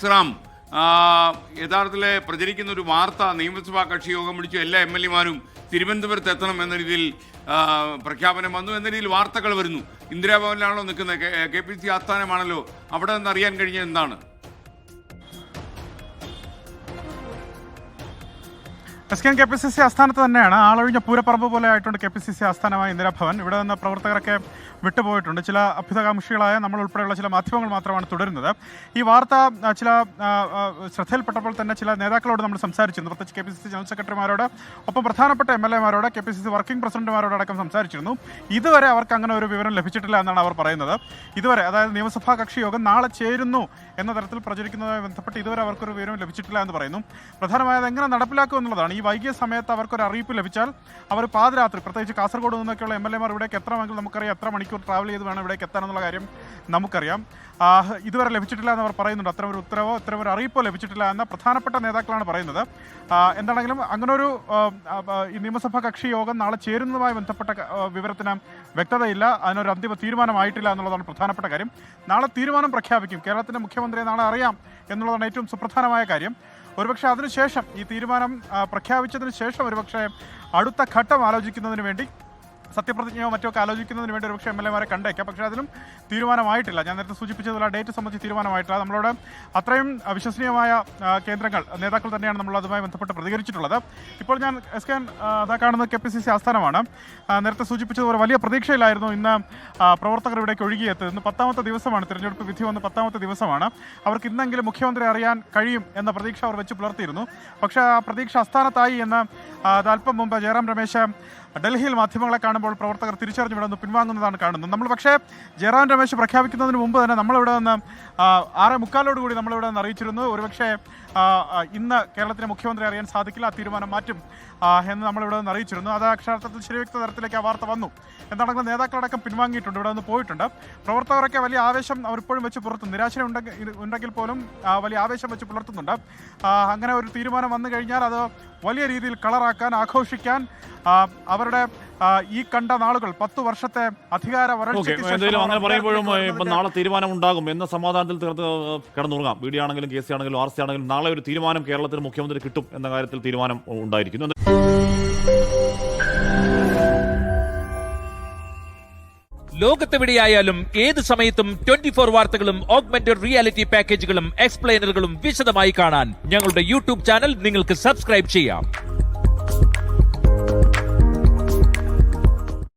S Ram യഥാർത്ഥത്തിൽ പ്രചരിക്കുന്ന ഒരു വാർത്ത നിയമസഭാ കക്ഷി യോഗം വിളിച്ചു എല്ലാ MLA-മാരും തിരുവനന്തപുരത്ത് എത്തണം എന്ന രീതിയിൽ പ്രഖ്യാപനം വന്നു എന്ന രീതിയിൽ വാർത്തകൾ വരുന്നു. ഇന്ദിരാഭവനിലാണല്ലോ നിൽക്കുന്നത്, KPCC ആസ്ഥാനമാണല്ലോ, അവിടെ നിന്ന് അറിയാൻ കഴിഞ്ഞത് എന്താണ്? KPCC ആസ്ഥാനത്ത് തന്നെയാണ്. ആളൊഴിഞ്ഞ പൂരപ്പറമ്പ് പോലെ ആയിട്ടുണ്ട് KPCC ആസ്ഥാനമായ ഇന്ദിരാഭവൻ. ഇവിടെ നിന്ന് പ്രവർത്തകരൊക്കെ വിട്ടുപോയിട്ടുണ്ട്. ചില അഭ്യുതകാംക്ഷികളായ നമ്മൾ ഉൾപ്പെടെയുള്ള ചില മാധ്യമങ്ങൾ മാത്രമാണ് തുടരുന്നത്. ഈ വാർത്ത ചില ശ്രദ്ധയിൽപ്പെട്ടപ്പോൾ തന്നെ ചില നേതാക്കളോട് നമ്മൾ സംസാരിച്ചിരുന്നു. പ്രത്യേകിച്ച് KPCC ജനറൽ സെക്രട്ടറിമാരോട്, ഒപ്പം പ്രധാനപ്പെട്ട MLA-മാരോട്, KPCC വർക്കിംഗ് പ്രസിഡന്റുമാരോടക്കം സംസാരിച്ചിരുന്നു. ഇതുവരെ അവർക്ക് അങ്ങനെ ഒരു വിവരം ലഭിച്ചിട്ടില്ല എന്നാണ് അവർ പറയുന്നത്. ഇതുവരെ, അതായത് നിയമസഭാ കക്ഷി യോഗം നാളെ ചേരുന്നു എന്ന തരത്തിൽ പ്രചരിക്കുന്നതുമായി ബന്ധപ്പെട്ട് ഇതുവരെ അവർക്കൊരു വിവരം ലഭിച്ചിട്ടില്ല എന്ന് പറയുന്നു. പ്രധാനമായത് എങ്ങനെ നടപ്പിലാക്കും എന്നുള്ളതാണ്. ഈ വൈകിയ സമയത്ത് അവർക്കൊരു അറിയിപ്പ് ലഭിച്ചാൽ അവർ പാതിരാത്രി, പ്രത്യേകിച്ച് കാസർഗോഡ് നിന്നൊക്കെയുള്ള MLA-മാർ ഇവിടേക്ക് എത്തണമെങ്കിൽ നമുക്കറിയാം എത്ര മണിക്കൂർ ട്രാവൽ ചെയ്ത് വേണം ഇവിടേക്ക് എത്താനെന്നുള്ള കാര്യം നമുക്കറിയാം. ഇതുവരെ ലഭിച്ചിട്ടില്ല എന്ന് അവർ പറയുന്നുണ്ട്. അത്തരമൊരു ഉത്തരവോ ഇത്തരമൊരു അറിയിപ്പോ ലഭിച്ചിട്ടില്ല എന്ന പ്രധാനപ്പെട്ട നേതാക്കളാണ് പറയുന്നത്. എന്താണെങ്കിലും അങ്ങനൊരു ഈ നിയമസഭാ കക്ഷി യോഗം നാളെ ചേരുന്നതുമായി ബന്ധപ്പെട്ട വിവരത്തിന് വ്യക്തതയില്ല. അതിനൊരു അന്തിമ തീരുമാനമായിട്ടില്ല എന്നുള്ളതാണ് പ്രധാനപ്പെട്ട കാര്യം. നാളെ തീരുമാനം പ്രഖ്യാപിക്കും. കേരളത്തിൻ്റെ മുഖ്യമന്ത്രിയെ നാളെ അറിയാം എന്നുള്ളതാണ് ഏറ്റവും സുപ്രധാനമായ കാര്യം. ഒരുപക്ഷെ അതിനുശേഷം, ഈ തീരുമാനം പ്രഖ്യാപിച്ചതിന് ശേഷം ഒരുപക്ഷെ അടുത്ത ഘട്ടം ആലോചിക്കുന്നതിന് വേണ്ടി, സത്യപ്രതിജ്ഞയോ മറ്റൊക്കെ ആലോചിക്കുന്നതിന് വേണ്ടി ഒരുപക്ഷെ MLA-മാരെ കണ്ടേക്കാം. പക്ഷേ അതിലും തീരുമാനമായിട്ടില്ല. ഞാൻ നേരത്തെ സൂചിപ്പിച്ചതുപോലെ ഡേറ്റ് സംബന്ധിച്ച് തീരുമാനമായിട്ടില്ല. നമ്മളോട് അത്രയും വിശ്വസനീയമായ കേന്ദ്രങ്ങൾ, നേതാക്കൾ തന്നെയാണ് നമ്മൾ അതുമായി ബന്ധപ്പെട്ട് പ്രതികരിച്ചിട്ടുള്ളത്. ഇപ്പോൾ ഞാൻ അതാ കാണുന്നത് KPCC ആസ്ഥാനമാണ്. നേരത്തെ സൂചിപ്പിച്ചതുപോലെ വലിയ പ്രതീക്ഷയിലായിരുന്നു ഇന്ന് പ്രവർത്തകർ ഇവിടേക്ക് ഒഴുകിയെത്തുന്നത്. ഇന്ന് 10ാമത്തെ ദിവസമാണ്, തിരഞ്ഞെടുപ്പ് വിധി വന്ന് 10ാമത്തെ ദിവസമാണ്. അവർക്ക് ഇന്നെങ്കിലും മുഖ്യമന്ത്രി അറിയാൻ കഴിയും എന്ന പ്രതീക്ഷ അവർ വെച്ച് പുലർത്തിയിരുന്നു. പക്ഷേ ആ പ്രതീക്ഷ അസ്ഥാനത്തായി എന്ന് അല്പം മുമ്പ് ജയറാം രമേശ് ഡൽഹിയിൽ മാധ്യമങ്ങളെ കാണുമ്പോൾ പ്രവർത്തകർ തിരിച്ചറിഞ്ഞ് ഇവിടെ നിന്ന് പിൻവാങ്ങുന്നതാണ് കാണുന്നത്. നമ്മൾ പക്ഷേ ജയറാം രമേശ് പ്രഖ്യാപിക്കുന്നതിന് മുമ്പ് തന്നെ നമ്മളിവിടെ നിന്ന് 6:45 നമ്മളിവിടെ നിന്ന് അറിയിച്ചിരുന്നു. ഒരുപക്ഷെ ഇന്ന് കേരളത്തിലെ മുഖ്യമന്ത്രി അറിയാൻ സാധിക്കില്ല, ആ തീരുമാനം മാറ്റും എന്ന് നമ്മളിവിടെ നിന്ന് അറിയിച്ചിരുന്നു. അത് അക്ഷരാർത്ഥത്തിൽ ശരിവ്യക്ത തരത്തിലേക്ക് ആ വാർത്ത വന്നു. എന്താണെങ്കിലും നേതാക്കളടക്കം പിൻവാങ്ങിയിട്ടുണ്ട്, ഇവിടെ നിന്ന് പോയിട്ടുണ്ട്. പ്രവർത്തകരൊക്കെ വലിയ ആവേശം അവരിപ്പോഴും വെച്ച് പുലർത്തുന്നു. നിരാശ ഉണ്ടെങ്കിൽ പോലും വലിയ ആവേശം വെച്ച് പുലർത്തുന്നുണ്ട്. അങ്ങനെ ഒരു തീരുമാനം വന്നു കഴിഞ്ഞാൽ അത് വലിയ രീതിയിൽ കളറാക്കാൻ, ആഘോഷിക്കാൻ, അവരുടെ ഈ കണ്ട നാളുകൾ 10 വർഷത്തെ അധികാര അങ്ങനെ പറയുമ്പോഴും ഇപ്പം നാളെ തീരുമാനം ഉണ്ടാകും എന്ന സമാധാനത്തിൽ കിടന്നുറങ്ങാം. BD ആണെങ്കിലും KC ആണെങ്കിലും RC ആണെങ്കിലും നാളെ ഒരു തീരുമാനം കേരളത്തിൽ മുഖ്യമന്ത്രി കിട്ടും എന്ന കാര്യത്തിൽ തീരുമാനം ഉണ്ടായിരിക്കുന്നു. ലോകത്തെവിടെയായാലും ഏത് സമയത്തും 24 വാർത്തകളും ഓഗ്മെന്റഡ് റിയാലിറ്റി പാക്കേജുകളും എക്സ്പ്ലെയിനറുകളും വിശദമായി കാണാൻ ഞങ്ങളുടെ YouTube ചാനൽ നിങ്ങൾക്ക് സബ്സ്ക്രൈബ് ചെയ്യാം.